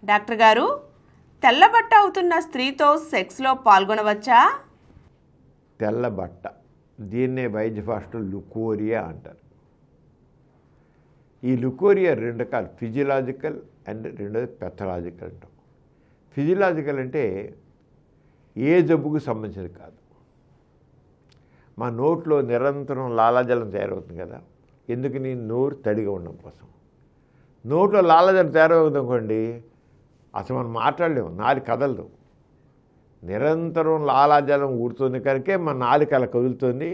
Doctor గారు, తెల్లబట్ట అవుతున్న స్త్రీతో సెక్స్లో పాల్గొనవచ్చా? తెల్లబట్ట, దీన్నే వైద్య భాషలో లుకోరియా అంటారు. ఈ లుకోరియా రెండు రకాలు, ఫిజియలాజికల్ అండ్ రెండోది పెథలాజికల్ అంటాం. ఫిజియలాజికల్ అంటే ఏ జబ్బుకు సంబంధించింది కాదు. మా నోట్లో నిరంతరం లాలాజలం తయారవుతుంది కదా, ఎందుకని? నోరు తడిగా ఉండడం కోసం. నోట్లో లాలాజలం తయారవుతుంది అనుకోండి, అసలు మనం మాట్లాడలేము, నాలుక కదలదు. నిరంతరం లాలాజలం ఊడుతుంది కనుకే మన నాలుక అలా కదులుతుంది,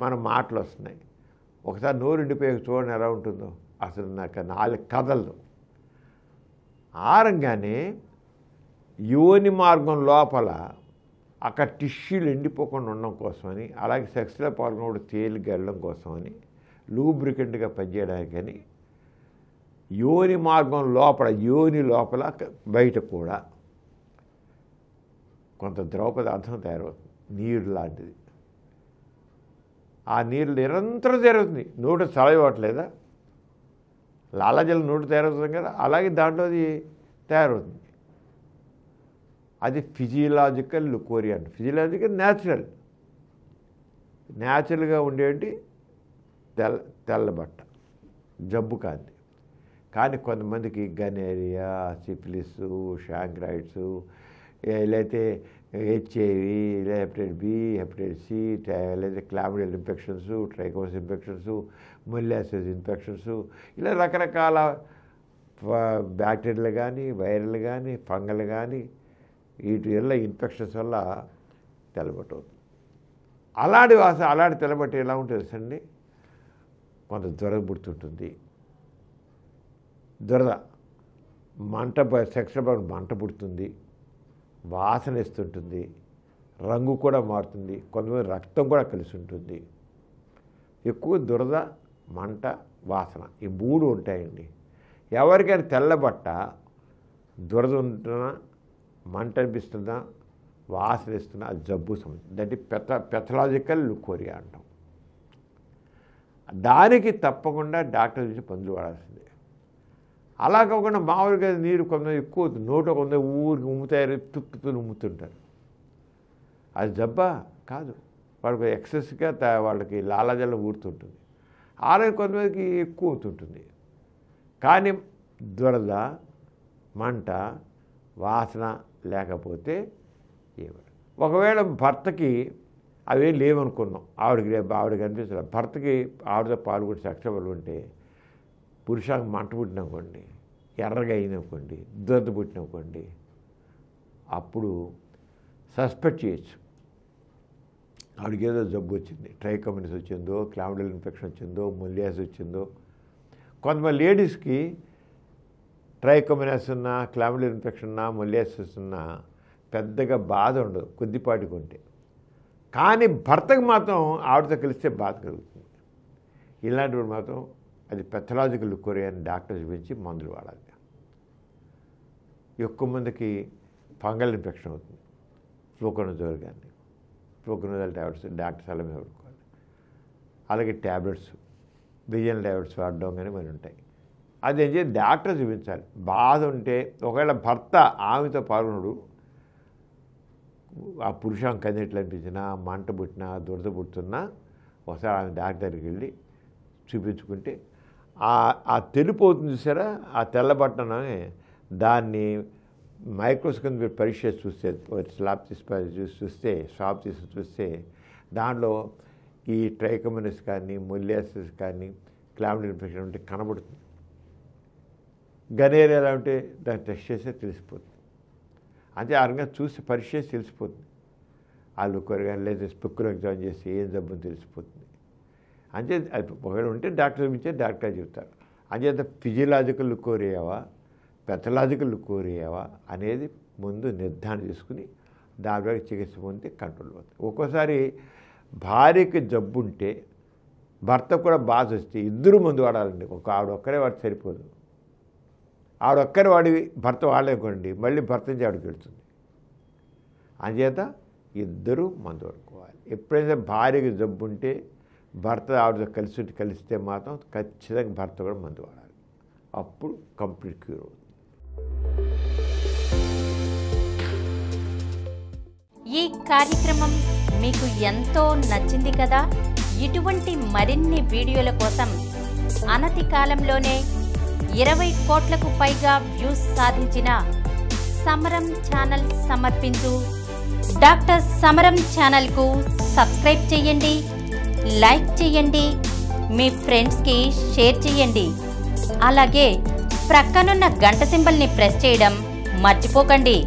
మన మాటలు వస్తున్నాయి. ఒకసారి నోరు ఎండిపోయాక చూడండి ఎలా ఉంటుందో, అసలు నాకు నాలుక కదలదు. ఆరంగానే యోని మార్గం లోపల అక్కడ టిష్యూలు ఎండిపోకుండా ఉండడం కోసమని, అలాగే సెక్స్లో పాల్గొనడం తేలిగ్గా వెళ్ళడం కోసమని, లూబ్రికెంట్గా పనిచేయడానికి అని యోని మార్గం లోపల, యోని లోపల బయట కూడా కొంత ద్రవ పదార్థం తయారవుతుంది, నీరు లాంటిది. ఆ నీరు నిరంతరం తయారవుతుంది. నోటు చలవట్లేదా? లాలాజలం నోటు తయారవుతుంది కదా, అలాగే దాంట్లో అది తయారవుతుంది. అది ఫిజియలాజికల్ లుకోరియా అంటే. ఫిజియలాజికల్ న్యాచురల్గా ఉండేటి తెల్లబట్ట, జబ్బు కాదు. కానీ కొంతమందికి గనేరియా, సిఫిలిస్, షాంక్రైట్స్, లేకపోతే HIV, hepatitis B, hepatitis C, లేదా chlamydial infections, trichomonas infections, molluscum infections, ఇలా రకరకాల బ్యాక్టీరియాలు కానీ, వైరల్ కానీ, ఫంగల్ కానీ, వీటి వల్ల ఇన్ఫెక్షన్స్ వల్ల తెల్లబట్టు అవుతుంది. అలాంటి తెల్లబట్టు ఎలా ఉంటుంది అండి? కొంత దురద పుడుతుంటుంది. దురద సెక్స్లో మంట పుడుతుంది, వాసన ఇస్తుంటుంది, రంగు కూడా మారుతుంది, కొంతమంది రక్తం కూడా కలిసి ఉంటుంది. ఎక్కువ దురద, మంట, వాసన, ఈ మూడు ఉంటాయండి. ఎవరికైనా తెల్లబట్ట దురద ఉంటున్నా, మంట అనిపిస్తుందా, వాసన ఇస్తున్నా, అది జబ్బు సంబంధించి, దాన్ని పెథలాజికల్ లుకోరియా అంటాం. దానికి తప్పకుండా డాక్టర్ నుంచి మందులు వాడాల్సిందే. అలా కాకుండా మామూలుగా నీరు కొంత ఎక్కువ నోట కొంత ఊరికి ఉమ్ముతారు, తుప్పుతూ ఉమ్ముతుంటారు. అది జబ్బా కాదు, వాళ్ళకి ఎక్సెస్గా వాళ్ళకి లాలాజలం ఊరుతుంటుంది. అలాగే కొంతమందికి ఎక్కువ అవుతుంటుంది. కానీ దురద, మంట, వాసన లేకపోతే ఏమని, ఒకవేళ భర్తకి అవేం లేవనుకున్నాం, ఆవిడకి అనిపిస్తుంది, భర్తకి ఆవిడతో పాల్గొని సెక్స్లో ఉంటే పురుషానికి మంట పుట్టిననుకోండి, ఎర్రగా అయిననుకోండి, దురద పుట్టిననుకోండి, అప్పుడు సస్పెక్ట్ చేయొచ్చు ఆవిడకి ఏదో జబ్బు వచ్చింది. ట్రైకోమస్ వచ్చిందో, క్లామిడియల్ ఇన్ఫెక్షన్ వచ్చిందో, మొల్లాసిస్ వచ్చిందో. కొంతమంది లేడీస్కి ట్రైకోమస్ ఉన్నా, క్లామిడియల్ ఇన్ఫెక్షన్ ఉన్నా, మొల్లాసిస్ ఉన్నా పెద్దగా బాధ ఉండదు కొద్దిపాటికి ఉంటే. కానీ భర్తకు మాత్రం ఆవిడతో కలిస్తే బాధ కలుగుతుంది. ఇలాంటివి మాత్రం అది పెథలాజికల్ లుకోరియా అని డాక్టర్ చూపించి మందులు వాడాలి. ఎక్కువ మందికి ఫంగల్ ఇన్ఫెక్షన్ అవుతుంది, ఫ్లూకోనజోల్ కానీ, ఫ్లూకోనజోల్ ట్యాబ్లెట్స్ డాక్టర్ సలహా వాడుకోవాలి. అలాగే ట్యాబ్లెట్స్, బిజినల్ ట్యాబ్లెట్స్ వాడడం కానీ మరి ఉంటాయి. అది ఏం చేసి డాక్టర్ చూపించాలి. బాధ ఉంటే ఒకవేళ భర్త ఆమెతో పాల్గొనడు, ఆ పురుషానికి కదినట్లు అనిపించినా, మంట పుట్టినా, దురద పుడుతున్నా, ఒకసారి ఆమె డాక్టర్ దగ్గరికి వెళ్ళి చూపించుకుంటే ఆ తెలుపు అవుతుంది చూసారా, ఆ తెల్లబట్టనే దాన్ని మైక్రోస్కోప్ మీరు పరీక్ష చూస్తే, స్వాబ్ తీసి చూస్తే దాంట్లో ఈ ట్రైకోమస్ కానీ, మొల్లాసిస్ కానీ, క్లామిడియల్ ఇన్ఫెక్షన్ ఉంటే కనబడుతుంది. గనేరియా ఎలా ఉంటే దాన్ని టెస్ట్ చేస్తే తెలిసిపోతుంది. అంటే ఆ రకంగా చూసి పరీక్ష చేసి తెలిసిపోతుంది. ఆ లుకోరియా కానీ లేదా స్పెక్యులర్ ఎగ్జామ్ చేసి ఏం జబ్బుని తెలిసిపోతుంది. అంటే అది ఒకవేళ ఉంటే డాక్టర్ చూపించే డాక్టర్ చెప్తారు. అంచేత ఫిజియలాజికల్ లుకోరియావా, పెథలాజికల్ లుకోరియావా అనేది ముందు నిర్ధారణ చేసుకుని దాని ద్వారా చికిత్స పొందితే కంట్రోల్ అవుతుంది. ఒక్కోసారి భార్యకి జబ్బు ఉంటే భర్త కూడా బాధ వస్తే ఇద్దరు మందు వాడాలండి. ఆవిడ ఒక్కరే వాడితే సరిపోదు. ఆవిడొక్కరి వాడి భర్త వాడలేకండి, మళ్ళీ భర్త నుంచి ఆవిడకి వెళ్తుంది. అంచేత ఇద్దరూ మందు వాడుకోవాలి. ఎప్పుడైనా భార్యకి జబ్బు ఉంటే భర్త ఆవిడతో కలిస్తే మాత్రం ఖచ్చితంగా భర్త కూడా మందు వాడాలి. అప్పుడు కంప్లీట్ క్యూర్ అవుతుంది. ఈ కార్యక్రమం మీకు ఎంతో నచ్చింది కదా. ఇటువంటి మరిన్ని వీడియోల కోసం అనతి కాలంలోనే 20 కోట్లకు పైగా వ్యూస్ సాధించిన సమరం ఛానల్ సమర్పించు డాక్టర్ సమరం ఛానల్కు సబ్స్క్రైబ్ చేయండి, లైక్ చేయండి, మీ ఫ్రెండ్స్కి షేర్ చేయండి. అలాగే ప్రక్కనున్న గంట సింబల్ని ప్రెస్ చేయడం మర్చిపోకండి.